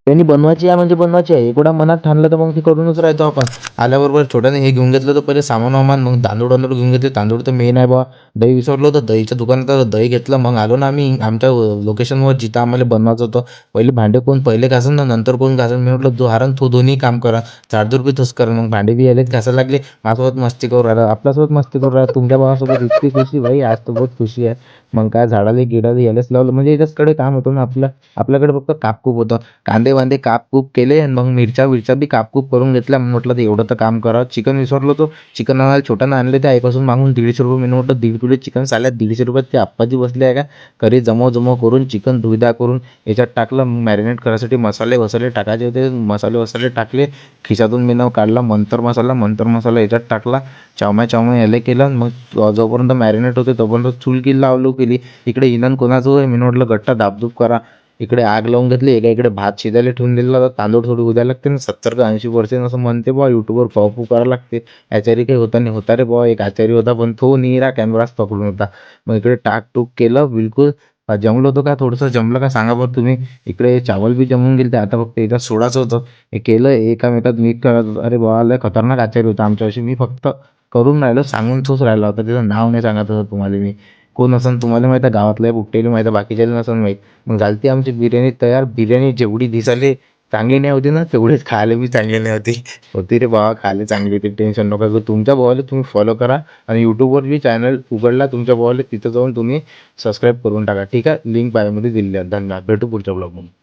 त्यांनी बनवायची आहे म्हणजे बनवायची आहे, एकदा मनात ठाणलं तर मग ते करूनच राहतो आपण. आल्याबरोबर छोट्याने हे घेऊन घेतलं तर पहिले सामान वामान, मग तांदूळ वांदूळ घेऊन घेतले. तांदूळ तर मेन आहे बा. दही विसरलो होतं, दहीच्या दुकानात आता दही घेतलं. मग आलो ना आम्ही आमच्या लोकेशनवर जिथं आम्हाला बनवायचं होतं. पहिले भांडे कोण पहिले घासन ना नंतर कोण घासन, मी म्हटलं जो हारण तो दोन्ही काम करा. झाडझूड बी तसं करा. मग भांडे बी यायलेच घासायला लागले. माझ्यासोबत मस्ती करू राहिला, आपल्यासोबत मस्ती करू राहिला. तुमच्या भावासोबत इतकी खुशी भाई, आज तर बहुत खुशी आहे. मग काय झाडाला गिडाला यायलाच लावलं, म्हणजे याच्याचकडे काम होतं ना आपलं. आपल्याकडे फक्त कापकूप होतं. कांदे वांदे कापकूप केले आणि मग मिरच्या विरच्या बी कापकूप करून घेतल्या. मग म्हटलं तर एवढं तर काम करावं. चिकन विसरलो होतो. चिकन आणायला छोट्यानं आणले, त्या आईपासून मागून 150 रुपये. मी म्हटलं 1.5 किलो चिकन साल्यात 150 रुपयात ते आप्पाजी बसले आहे का. घरी जमव करून चिकन धुईदा करून याच्यात टाकलं. मग मॅरिनेट करायसाठी मसाले टाकायचे होते. मसाले टाकले. खिशातून मी काढला मंतर मसाला याच्यात टाकला. चावम्या याले केलं. मग जोपर्यंत मॅरिनेट होते तोपर्यंत चूल गिल केली. इकडे इनन कोणाचं होय, मी म्हटलं गट्टा धापधूप करा. इकडे आग लावून घेतली. इकडे भात शिजायला ठेवून दिलेला होता. तांदूळ थोडी उद्यायला लागते ना, 70 का 80% असं म्हणते बुवा. युट्यूबवर पाहू करावं लागते. आचारी काही होता नाही, होता रे बुवा एक आचारी होता, पण तो निरा कॅमेराच पकडून होता. मग इकडे टाकटूक केलं बिलकुल. जमलं होतं का, थोडंसं जमलं का सांगा बरं तुम्ही. इकडे चावल बी जमून गेले, आता फक्त याच्यात सोडायचं होतं. हे केलं एकामेकात मिक्स करत. अरे बुवा लय खतरनाक आचारी होता आमच्यापाशी. मी फक्त करून राहिलो, सांगून तोच राहिला होता. त्याचं नाव नाही सांगत होतं तुम्हाला मी. कोण असन तुम्हाला माहिती आहे, गावातल्या बुट्टेला माहिती आहे, बाकीच्याला नसन माहीत. मग झालती आमची बिर्याणी तयार. बिर्याणी जेवढी दिसायला चांगली नाही होती ना, तेवढीच खायला बी चांगली नाही होती. होती रे बाबा, खायला चांगली होती, टेन्शन नका घेऊ. तुमच्या भावाला तुम्ही फॉलो करा आणि यूट्यूबवर बी चॅनल उघडला तुमच्या भावाला, तिथं जाऊन तुम्ही सबस्क्राईब करून टाका. ठीक आहे, लिंक बायोमध्ये दिलेली आहे. धन्यवाद, भेटू पुढच्या ब्लॉगमध्ये.